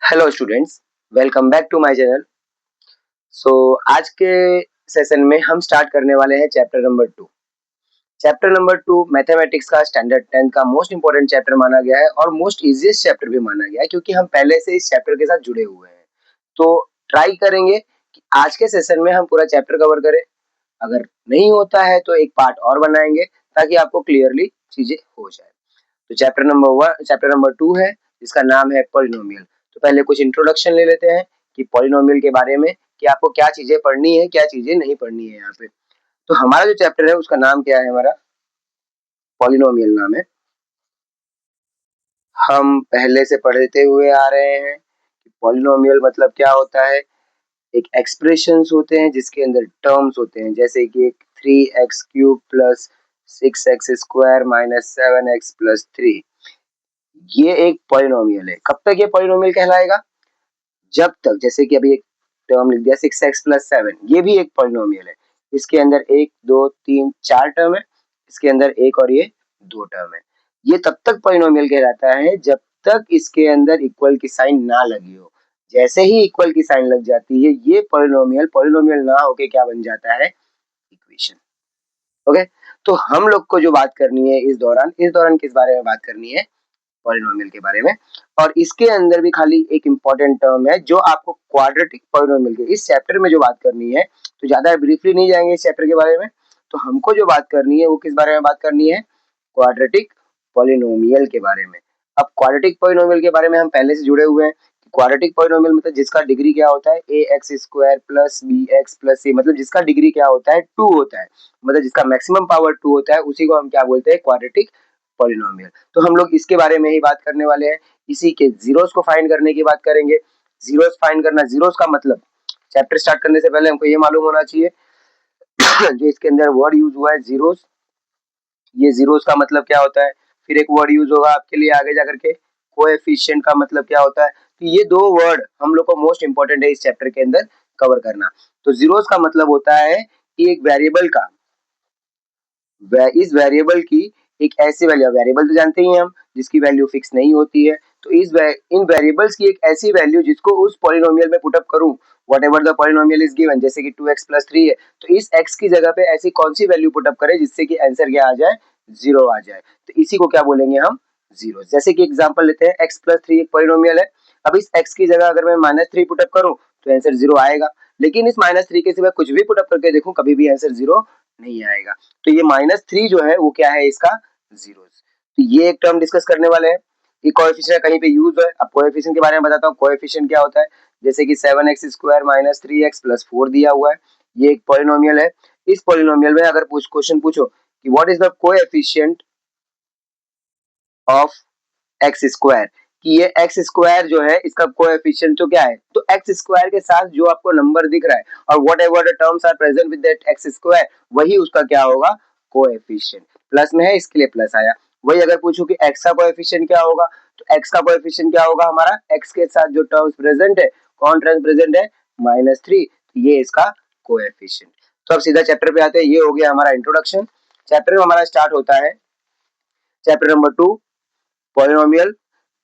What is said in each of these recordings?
Hello students, welcome back to my channel. आज के session में हम स्टार्ट करने वाले हैं chapter number 2। Chapter number 2 mathematics का स्टैंडर्ड 10 का मोस्ट इंपोर्टेंट चैप्टर माना गया है और मोस्ट इजीएस्ट चैप्टर भी माना गया है क्योंकि हम पहले से इस चैप्टर के साथ जुड़े हुए हैं। तो ट्राई करेंगे कि आज के सेशन में हम पूरा चैप्टर कवर करें। अगर नहीं होता है तो एक पार्ट और बनाएंगे ताकि आपको क्लियरली चीजें हो जाए। तो चैप्टर नंबर 2 है जिसका नाम है पॉलिनोमियल। तो पहले कुछ इंट्रोडक्शन ले लेते हैं कि पॉलिनोमियल के बारे में, कि आपको क्या चीजें पढ़नी है, क्या चीजें नहीं पढ़नी है यहाँ पे। तो हमारा जो चैप्टर है उसका नाम क्या है, हमारा पॉलिनोमियल नाम है। हम पहले से पढ़ते हुए आ रहे हैं कि पॉलिनोमियल मतलब क्या होता है। एक एक्सप्रेशंस होते हैं जिसके अंदर टर्म्स होते हैं, जैसे कि एक 3x³ plus 6x² minus 7x plus 3। ये एक पॉलिनोमियल है। कब तक ये पॉलिनोमियल कहलाएगा? जब तक, जैसे कि अभी एक टर्म लिख दिया 6x प्लस 7, ये भी एक पॉलिनोमियल है। इसके अंदर 1 2 3 4 टर्म है, इसके अंदर एक और ये 2 टर्म है। ये तब तक पॉलिनोमियल कहलाता है जब तक इसके अंदर इक्वल की साइन ना लगी हो। जैसे ही इक्वल की साइन लग जाती है ये पॉलिनोमियल पॉलिनोमियल ना होके क्या बन जाता है? इक्वेशन। ओके। तो हम लोग को जो बात करनी है इस दौरान किस बारे में बात करनी है? पॉलिनोमियल के बारे में। और इसके अंदर भी खाली एक इंपॉर्टेंट टर्म है जो आपको क्वाड्रेटिक पॉलिनोमियल के इस चैप्टर में जो बात करनी है। तो ज्यादा ब्रीफली नहीं जाएंगे इस चैप्टर के बारे में। तो हमको जो बात करनी है वो किस बारे में बात करनी है? क्वाड्रेटिक पॉलिनोमियल के बारे में। अब क्वाड्रेटिक पॉलिनोमियल के बारे में हम पहले से जुड़े हुए हैं। क्वाड्रेटिक पॉलिनोमियल मतलब जिसका डिग्री क्या होता है? ax² plus bx plus c, मतलब जिसका डिग्री क्या होता है? 2 होता है। मतलब जिसका मैक्सिमम पावर 2 होता है उसी को हम क्या बोलते हैं? Quadratic polynomial. तो हम लोग इसके बारे में ही बात करने वाले हैं। इसी के जीरोस को फाइंड करने की बात करेंगे। जीरोस फाइंड करना, जीरोस का मतलब चैप्टर स्टार्ट करने से पहले हमको ये मालूम होना चाहिए जो इसके अंदर वर्ड यूज हुआ है जीरोस, ये जीरोस का मतलब क्या होता है। फिर एक वर्ड यूज होगा आपके लिए आगे जाकर के, कोएफिशिएंट का मतलब क्या होता है। तो ये दो वर्ड हम लोग को मोस्ट इंपोर्टेंट है इस चैप्टर के अंदर कवर करना। तो जीरोस का मतलब होता है कि एक वेरिएबल का, इस वेरिएबल की एक ऐसी वैल्यू, वेरिएबल तो जानते ही हैं हम, जिसकी वैल्यू फिक्स नहीं होती है। तो इन वेरिएबल्स की एक ऐसी वैल्यू जिसको उस पॉलिनोमियल में पुट अप करूं, whatever the polynomial is given, जैसे कि 2x प्लस 3 है, तो इस x की जगह पे ऐसी कौन सी वैल्यू पुट अप करें जिससे कि आंसर क्या आ जाए? 0 आ जाए। तो इसी को क्या बोलेंगे हम? जीरो। जैसे कि एग्जांपल लेते हैं, x प्लस 3 एक पॉलिनोमियल है। अब इस x की जगह अगर मैं -3 पुट अप करूं तो आंसर 0 आएगा। लेकिन इस -3 के सिवा कुछ भी पुट अप करके देखूं, कभी भी आंसर 0 नहीं आएगा। तो ये -3 जो है वो क्या है? इसका जीरोस। तो ये एक टर्म डिस्कस करने वाले हैं। ये कोएफिशिएंट कहीं पे यूज है। अब कोएफिशिएंट के बारे में बताता हूँ। कोएफिशिएंट क्या होता है? जैसे कि 7x² माइनस 3x प्लस 4 दिया हुआ है, ये एक पॉलिनोमियल है। इस पॉलिनोमियल में अगर क्वेश्चन पूछो कि what is the coefficient of x square, कि ये एक्स स्क्वायर जो है इसका कोएफिशिएंट तो क्या है? तो एक्स स्क्वायर के साथ जो आपको नंबर दिख रहा है और whatever the terms are present with that x square, वही उसका क्या होगा? कोएफिशिएंट। प्लस में है इसके लिए प्लस आया। वही अगर पूछूं कि एक्स का कोएफिशिएंट क्या होगा, तो एक्स का कोएफिशिएंट क्या होगा हमारा? एक्स के साथ जो टर्म्स प्रेजेंट है, कौन टर्म प्रेजेंट है? -3, तो ये इसका कोएफिशिएंट। तो अब सीधा चैप्टर पे आते हैं। ये हो गया हमारा इंट्रोडक्शन। चैप्टर में हमारा स्टार्ट होता है चैप्टर नंबर 2, पॉलिनोमियल।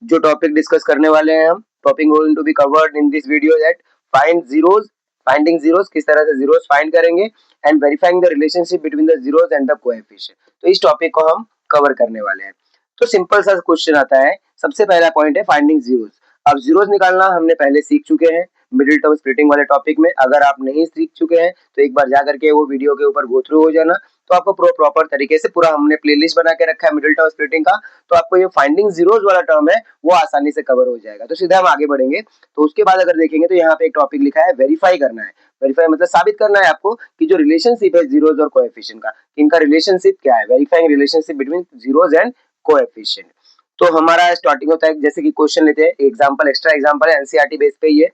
जो टॉपिक डिस्कस करने वाले हैं हम, topic going to be covered in this video that find zeros, finding zeros, किस तरह से जीरोस फाइंड करेंगे, and verifying the relationship between the zeros and the coefficient. तो इस टॉपिक को हम कवर करने वाले हैं। तो सिंपल सा क्वेश्चन आता है। सबसे पहला पॉइंट है फाइंडिंग जीरोस। अब जीरोस निकालना हमने पहले सीख चुके हैं मिडिल टर्म स्प्लिटिंग वाले टॉपिक में। अगर आप नहीं सीख चुके हैं तो एक बार जा करके वो वीडियो के ऊपर गो थ्रू हो जाना। तो आपको प्रॉपर तरीके से पूरा हमने प्लेलिस्ट बना के रखा है मिडिल टर्म स्प्लिटिंग का। तो आपको ये फाइंडिंग जीरोस वाला टर्म है वो आसानी से कवर हो जाएगा। तो सीधा हम आगे बढ़ेंगे। तो उसके बाद अगर देखेंगे तो यहाँ पे एक टॉपिक लिखा है वेरीफाई करना है। वेरीफाई मतलब साबित करना है आपको कि जो रिलेशनशिप है जीरोस और कोएफिशिएंट का, इनका रिलेशनशिप क्या है। Verifying relationship between zeros and coefficient. तो हमारा स्टार्टिंग होता है, जैसे कि क्वेश्चन लेते हैं, एग्जांपल, एक्स्ट्रा एग्जांपल है, एनसीईआरटी बेस पे ये।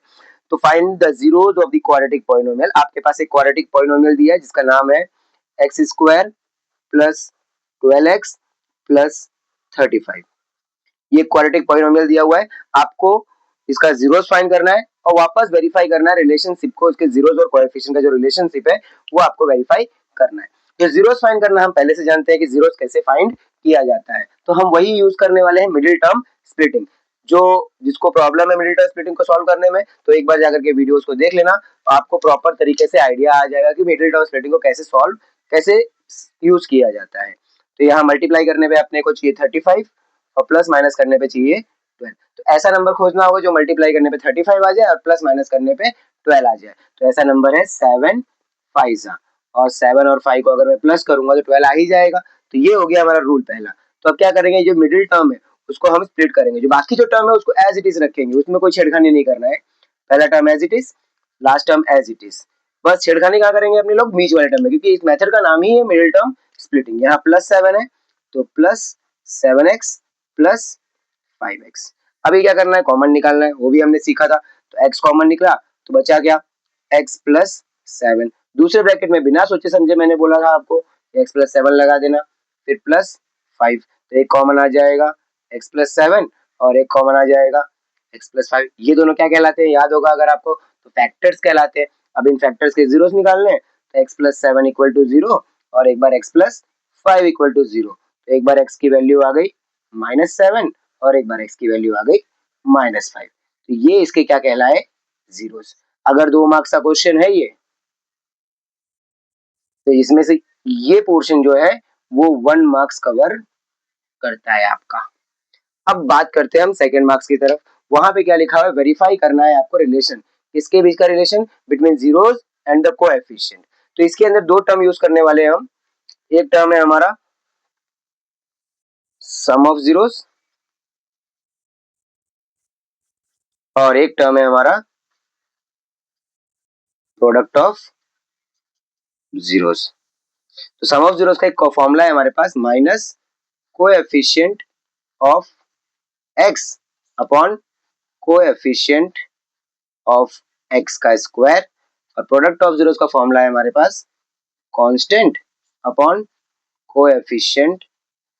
तो find the zeros of the quadratic polynomial. आपके पास एक क्वाड्रेटिक पॉलिनोमियल दिया है जिसका नाम है x² प्लस 12x प्लस 35। ये क्वाड्रेटिक पॉलिनोमियल दिया हुआ है। आपको इसका जीरोस फाइंड करना है और वापस वेरीफाई करना है रिलेशनशिप को। इसके जीरोस और कोएफिशिएंट का जो रिलेशनशिप है वो आपको वेरीफाई करना है। तो जीरोस फाइंड करना हम पहले से जानते हैं कि जीरोस कैसे फाइंड किया जाता है। तो हम वही यूज करने वाले हैं मिडिल टर्म स्प्लिटिंग। जो जिसको प्रॉब्लम है मिडिल टर्म स्प्लिटिंग को सॉल्व करने में, तो एक बार जाकर के वीडियोस को देख लेना, तो आपको प्रॉपर तरीके से आइडिया आ जाएगा कि मिडिल टर्म स्प्लिटिंग को कैसे यूज किया जाता है। तो यहाँ मल्टीप्लाई करने पे अपने को चाहिए 35 और प्लस माइनस करने पे चाहिए 12। तो ऐसा नंबर खोजना होगा जो मल्टीप्लाई करने पे 35 आ जाए और प्लस माइनस करने पे 12 आ जाए। तो ऐसा नंबर है 7 5 और 7 और 5 को अगर मैं प्लस करूंगा तो 12 आ ही जाएगा। तो ये हो गया हमारा रूल पहला। तो अब क्या करेंगे, जो मिडिल टर्म है उसको हम स्प्लिट करेंगे, जो बाकी जो टर्म है उसको एज इट इज रखेंगे, उसमें कोई छेड़खानी नहीं करना है। पहला term as it is, last term as it is. बस छेड़खानी कहाँ करेंगे अपने लोग, बीच वाले टर्म में, क्योंकि इस मेथड का नाम ही है मिडिल टर्म स्प्लिटिंग। यहाँ +7 है तो +7x प्लस 5x। अभी क्या करना है, कॉमन निकालना है, वो भी हमने सीखा था। तो x कॉमन निकला तो बचा क्या, x प्लस 7। दूसरे ब्रैकेट में बिना सोचे समझे मैंने बोला था आपको x प्लस 7 लगा देना, फिर प्लस 5, तो एक कॉमन आ जाएगा x प्लस 7 और एक कॉमन आ जाएगा x प्लस 5। ये दोनों क्या कहलाते हैं, याद होगा अगर आपको, तो फैक्टर्स कहलाते हैं। अब इन फैक्टर्स के जीरोस निकालने हैं, तो x प्लस 7 इक्वल टू 0 और एक बार x प्लस 5 इक्वल टू 0। तो एक बार x की वैल्यू आ गई -7 और एक बार x की वैल्यू आ गई -5। तो ये इसके क्या कहलाए, जीरोस। अगर 2 मार्क्स का क्वेश्चन है ये, तो इसमें से ये पोर्शन जो है वो 1 मार्क्स कवर करता है आपका। अब बात करते हैं हम सेकंड मार्क्स की तरफ। वहां पे क्या लिखा हुआ है, वेरीफाई करना है आपको रिलेशन, किसके बीच का relation, between zeros and the coefficient. तो इसके अंदर दो टर्म यूज करने वाले हैं हम। एक टर्म है हमारा सम ऑफ जीरोस और एक टर्म है हमारा प्रोडक्ट ऑफ जीरोस। तो सम ऑफ जीरोस का एक फॉर्मूला है हमारे पास, minus coefficient of x upon coefficient of x का स्क्वायर, और प्रोडक्ट ऑफ जीरोस का फॉर्मूला है हमारे पास constant upon coefficient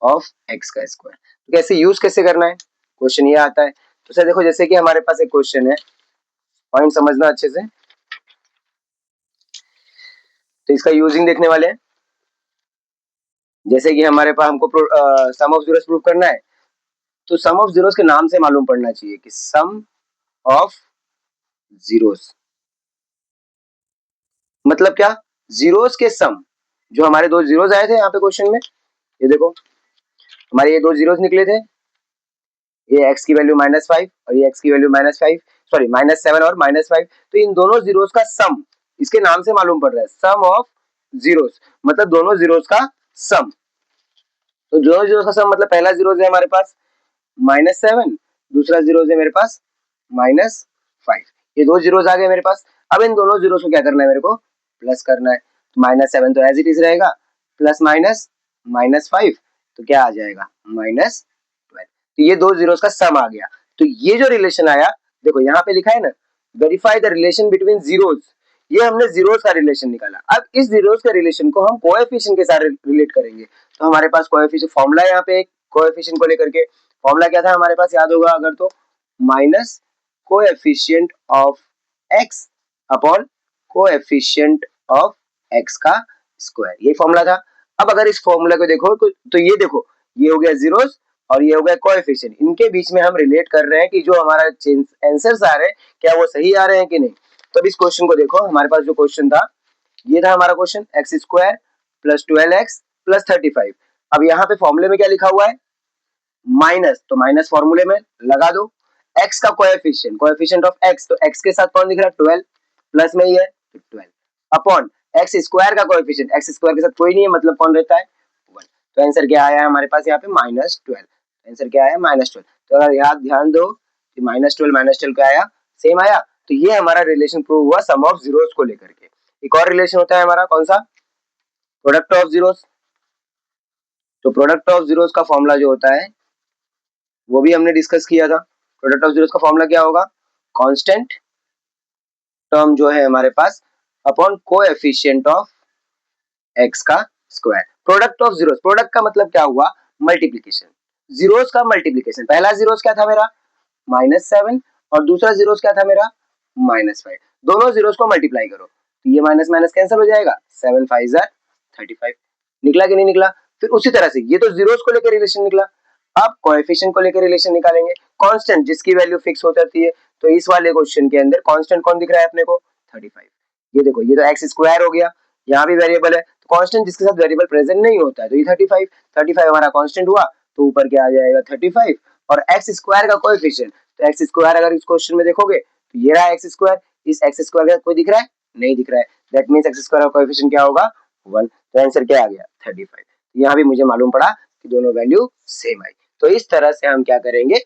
of x का स्क्वायर। तो कैसे यूज कैसे करना है, क्वेश्चन ये आता है। तो सर देखो, जैसे कि हमारे पास एक क्वेश्चन है, पॉइंट समझना अच्छे से। तो इसका यूजिंग देखने वाले हैं। जैसे कि हमारे पास हमको सम ऑफ जीरोस प्रूव करना है, तो सम ऑफ जीरोस के नाम से मालूम पड़ना चाहिए कि सम ऑफ जीरोस मतलब क्या, जीरोस के सम। जो हमारे दो जीरोस आए थे यहाँ पे क्वेश्चन में, ये देखो हमारे ये दो जीरोस निकले थे, ये x की वैल्यू -5 और ये x की वैल्यू -5, सॉरी -7 और -5। तो इन दोनों जीरोस का सम इसके नाम से मालूम पड़ रहा है, सम ऑफ जीरोस मतलब दोनों जीरोस का सम। तो दोनों जीरोस का सम मतलब पहला जीरो है हमारे पास -7, दूसरा जीरो है मेरे पास -5। ये दो जीरोस आ गए मेरे पास। अब इन दोनों जीरोस को क्या करना है, मेरे को प्लस करना है। -7 तो एज इट इज रहेगा, प्लस माइनस -5 तो क्या आ जाएगा -12। तो ये दो जीरोस का सम आ गया। तो ये जो रिलेशन आया, देखो यहाँ पे लिखा है ना, verify the relation between zeros. ये हमने जीरोस का रिलेशन निकाला। अब इस जीरोस के रिलेशन को हम कोएफिशिएंट के साथ रिलेट करेंगे। तो हमारे पास कोएफिशिएंट फॉर्मूला है यहाँ पे, कोएफिशिएंट को लेकर के। फॉर्मूला क्या था हमारे पास, याद होगा अगर, तो minus coefficient of x upon coefficient of x का स्क्वायर, ये फॉर्मूला था। अब अगर इस फॉर्मूला को देखो तो ये देखो, ये हो गया जीरोस और ये हो गया कोएफिशिएंट। इनके बीच में हम रिलेट कर रहे हैं कि जो हमारा आंसर्स आ रहे हैं क्या वो सही आ रहे हैं कि नहीं। तो इस क्वेश्चन को देखो, हमारे पास जो क्वेश्चन था ये था हमारा question, x square plus 12x plus 35। अब यहाँ पे फॉर्मूले में क्या लिखा हुआ है, माइनस, तो माइनस फॉर्मूले में लगा दो। एक्स का कोएफिशिएंट, कोएफिशिएंट ऑफ एक्स, तो एक्स के साथ कौन दिख रहा है 12, प्लस में ही है तो 12 अपॉन एक्स स्क्वायर का कोएफिशिएंट, एक्स स्क्वायर के साथ कोई नहीं है मतलब कौन रहता है 1। तो आंसर क्या आया है हमारे पास यहाँ पे -12। आंसर क्या आया -12। तो अगर याद ध्यान दो कि -12 क्या आया, सेम आया। तो ये हमारा रिलेशन प्रूव हुआ सम ऑफ जीरोस को लेकर के। एक और रिलेशन होता है हमारा कौन सा, प्रोडक्ट ऑफ जीरोस। तो प्रोडक्ट ऑफ जीरोस का फॉर्मूला जो होता है वो भी हमने डिस्कस किया था। प्रोडक्ट ऑफ जीरोस का फॉर्मूला क्या होगा, कांस्टेंट टर्म जो है हमारे पास अपॉन कोएफिशिएंट ऑफ एक्स का square. Product of zeros, product का मतलब क्या हुआ, मल्टीप्लीकेशन। जीरोस का मल्टीप्लीकेशन, पहला जीरोस क्या था मेरा -7 और दूसरा जीरोस क्या था मेरा -5। दोनों जीरोस को मल्टीप्लाई करो तो ये माइनस माइनस कैंसिल हो जाएगा, 7 5 जार 35। निकला कि नहीं निकला। फिर उसी तरह से ये तो जीरोस को लेकर रिलेशन निकला। अब कोएफिशिएंट को लेकर रिलेशन निकालेंगे। कांस्टेंट जिसकी वैल्यू फिक्स हो जाती है। तो इस वाले क्वेश्चन के अंदर कांस्टेंट कौन दिख रहा है अपने को? 35। ये देखो, ये तो एक्स स्क्वायर हो गया, यहाँ भी वेरिएबल है, तो कांस्टेंट जिसके साथ वेरिएबल प्रेजेंट नहीं होता है तो ये 35, 35 हमारा कांस्टेंट हुआ, तो ऊपर क्या आ जाएगा 35 और एक्स स्क्वायर का कोएफिशिएंट, तो एक्स स्क्वायर अगर इस क्वेश्चन में देखोगे तो ये रहा एक्स स्क्वायर, इस एक्स स्क्वायर का कोई दिख रहा है? नहीं दिख रहा है, दैट मींस एक्स स्क्वायर का कोएफिशिएंट क्या होगा? 1। तो आंसर क्या आ गया? 35। यहाँ भी मुझे मालूम पड़ा कि दोनों वैल्यू सेम आई। तो इस तरह से हम क्या करेंगे,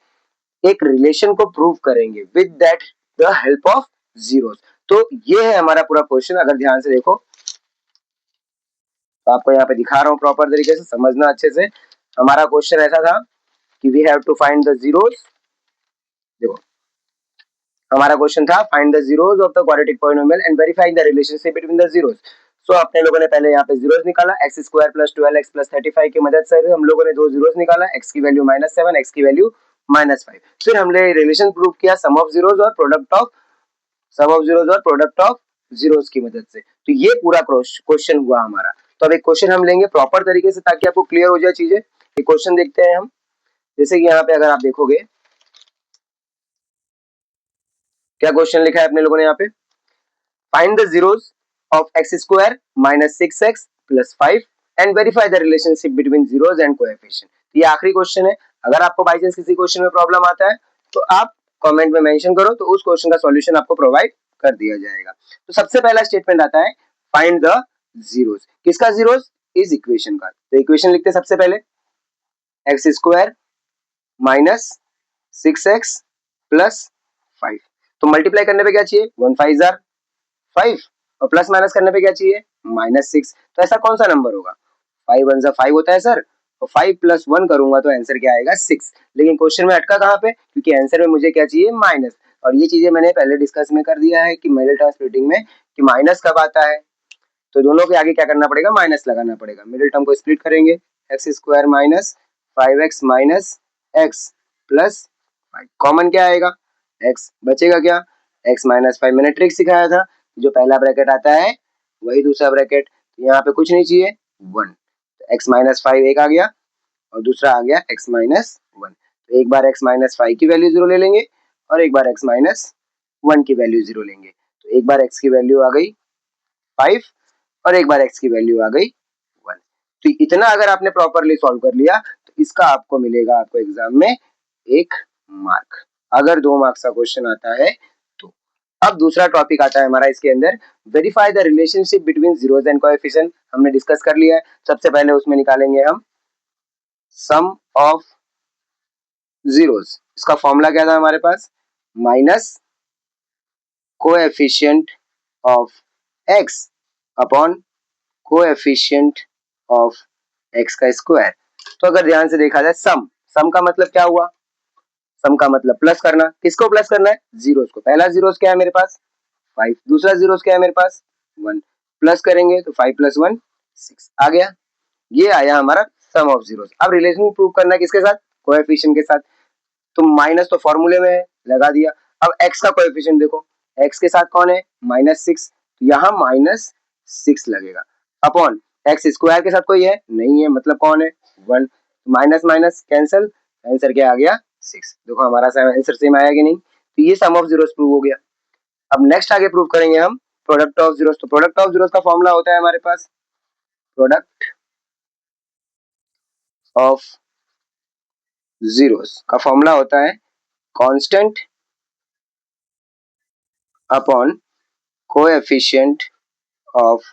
एक रिलेशन को प्रूव करेंगे with that the help of zeros. तो ये है हमारा पूरा क्वेश्चन, अगर ध्यान से देखो तो आपको यहाँ पे दिखा रहा हूँ प्रॉपर तरीके से समझना अच्छे से। हमारा क्वेश्चन ऐसा था कि we have to find the zeros. देखो, हमारा क्वेश्चन था find the zeros of the quadratic polynomial and verify the relationship between the zeros. So अपने लोगों ने पहले यहाँ पे जीरोस निकाला, x square plus 12x plus 35 की मदद से हम लोगों ने दो जीरोस निकाला, एक्स की वैल्यू -7, एक्स की वैल्यू -5। फिर हमने रिलेशन प्रूव किया सम ऑफ जीरोस और प्रोडक्ट ऑफ जीरोस की मदद से। तो ये पूरा क्वेश्चन हुआ हमारा। तो अब एक क्वेश्चन हम लेंगे प्रॉपर तरीके से ताकि आपको क्लियर हो जाए चीजें। एक क्वेश्चन देखते हैं हम, जैसे कि यहाँ पे अगर आप देखोगे क्या क्वेश्चन लिखा है अपने लोगों ने यहाँ पे, find the zeros of x square -6x plus 5 and verify the relationship between zeros and coefficient. ये आखिरी क्वेश्चन है। अगर आपको बाई चांस किसी क्वेश्चन में प्रॉब्लम आता है तो आप कमेंट में मेंशन करो, तो उस क्वेश्चन का सॉल्यूशन आपको प्रोवाइड कर दिया जाएगा। तो सबसे पहला स्टेटमेंट आता है फाइंड द जीरोस। किसका जीरोस? इस इक्वेशन का। तो इक्वेशन लिखते हैं सबसे पहले, एक्स स्क्वायर -6x प्लस 5। तो मल्टीप्लाई करने पे क्या चाहिए? 1 5 जार 5 और प्लस माइनस करने पे क्या चाहिए? -6। तो ऐसा कौन सा नंबर होगा? 5 1 5 होता है सर, तो 5 प्लस 1 करूंगा तो आंसर क्या आएगा? 6। लेकिन क्वेश्चन में अटका कहाँ पे? क्योंकि आंसर में मुझे क्या चाहिए? माइनस। और ये चीजें मैंने पहले डिस्कस में कर दिया है कि मिडिल टर्म स्प्लिटिंग में कि माइनस कब आता है, तो दोनों के आगे क्या करना पड़ेगा? माइनस लगाना पड़ेगा। मिडिल टर्म को स्प्लिट करेंगे, x square minus 5x minus x plus 5, common क्या आएगा? x बचेगा क्या? x माइनस 5 मैंने ट्रिक सिखाया था, जो पहला ब्रैकेट आता है वही दूसरा ब्रैकेट, तो यहाँ पे कुछ नहीं चाहिए 1, तो x माइनस 5 एक आ गया और दूसरा आ गया x माइनस 1। तो एक बार x माइनस 5 की वैल्यू 0 ले लेंगे और एक बार x माइनस 1 की वैल्यू 0 लेंगे। तो एक बार x की वैल्यू आ गई 5 और एक बार x की वैल्यू आ गई 1। तो इतना अगर आपने प्रॉपरली सॉल्व कर लिया तो इसका आपको मिलेगा आपको एग्जाम में 1 मार्क, अगर 2 मार्क्स का क्वेश्चन आता है तो। अब दूसरा टॉपिक आता है हमारा इसके अंदर, verify the relationship between zeros and coefficient. हमने डिस्कस कर लिया है। सबसे पहले उसमें निकालेंगे हम सम ऑफ जीरोस। इसका फॉर्मूला क्या था हमारे पास? Minus coefficient of x upon coefficient of x का स्क्वायर। तो अगर ध्यान से देखा जाए, सम का मतलब क्या हुआ? सम का मतलब प्लस करना। किसको प्लस करना है? जीरोस को। पहला जीरोस क्या है मेरे पास? 5, दूसरा जीरोस क्या है मेरे पास? 1। प्लस करेंगे तो 5 प्लस 1 6 आ गया। ये आया हमारा सम ऑफ जीरोस। अब रिलेशन प्रूव करना है किसके साथ? कोएफिशिएंट के साथ। तो माइनस तो फॉर्मूले में है, लगा दिया। अब एक्स का कोएफिशिएंट देखो, एक्स के साथ कौन है? -6, तो यहाँ -6 लगेगा अपॉन एक्स स्क्वायर के साथ कोई है? नहीं है, मतलब कौन है? 1। माइनस माइनस कैंसिल, आंसर क्या आ गया? 6। देखो हमारा आंसर सेम आया कि नहीं? तो ये सम ऑफ जीरोस प्रूव हो गया। अब नेक्स्ट आगे प्रूव करेंगे हम प्रोडक्ट ऑफ जीरोस। तो प्रोडक्ट ऑफ जीरोस का फॉर्मूला होता है हमारे पास, प्रोडक्ट ऑफ जीरोस का फॉर्मूला होता है constant upon coefficient of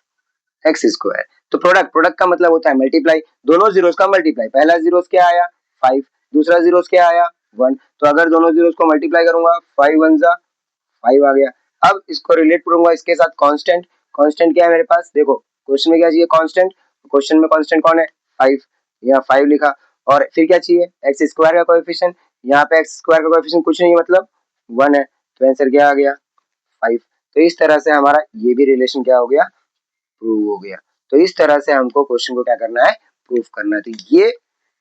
x square. तो प्रोडक्ट का मतलब होता है मल्टीप्लाई, दोनों जीरोस का मल्टीप्लाई। पहला जीरोस क्या आया? 5, दूसरा जीरोस क्या आया? 1। तो अगर दोनों जीरोस को मल्टीप्लाई करूंगा 5 1 जा 5 आ गया। अब इसको रिलेट करूंगा इसके साथ कांस्टेंट। कांस्टेंट क्या है मेरे पास? देखो क्वेश्चन में क्या चाहिए? कांस्टेंट। क्वेश्चन में कांस्टेंट कौन है? 5, यहाँ 5 लिखा। और फिर क्या चाहिए? एक्स स्क्वायर का कोएफिशिएंट। यहाँ पे एक्स स्क्वायर का कोएफिशिएंट कुछ नहीं मतलब 1 है, तो आंसर क्या आ गया? 5। तो इस तरह से हमारा ये भी रिलेशन क्या हो गया? प्रूव हो गया। तो इस तरह से हमको क्वेश्चन को क्या करना है? प्रूव करना है। तो ये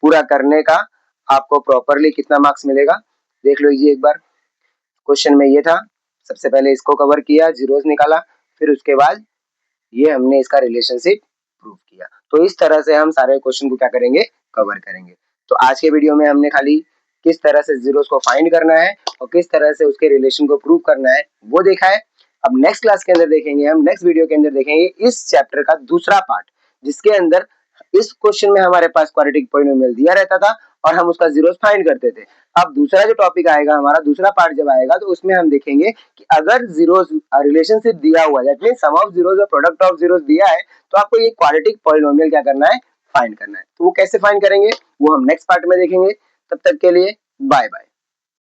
पूरा करने का आपको प्रॉपरली कितना मार्क्स मिलेगा? देख लीजिए एक बार। क्वेश्चन में ये था, सबसे पहले इसको कवर किया, जीरोस निकाला, फिर उसके बाद ये हमने इसका रिलेशनशिप प्रूव किया। तो इस तरह से हम सारे क्वेश्चन को क्या करेंगे? कवर करेंगे। तो आज के वीडियो में हमने खाली किस तरह से जीरोस को फाइंड करना है और किस तरह से उसके रिलेशन को प्रूव करना है वो देखा है। अब नेक्स्ट क्लास के अंदर देखेंगे, हम नेक्स्ट वीडियो के अंदर देखेंगे इस चैप्टर का दूसरा पार्ट, जिसके अंदर इस क्वेश्चन में हमारे पास क्वाड्रेटिक पॉलिनोमियल दिया रहता था और हम उसका जीरोस फाइंड करते थे। अब दूसरा जो टॉपिक आएगा हमारा, दूसरा पार्ट जब आएगा तो उसमें हम देखेंगे कि अगर जीरोस रिलेशनशिप दिया हुआ है, that means sum of zeros और प्रोडक्ट ऑफ जीरोस दिया है, तो आपको ये क्वाड्रेटिक पॉलिनोमियल क्या करना है, फाइंड करना है। तो वो कैसे फाइंड करेंगे वो हम नेक्स्ट पार्ट में देखेंगे। तब तक के लिए बाय बाय।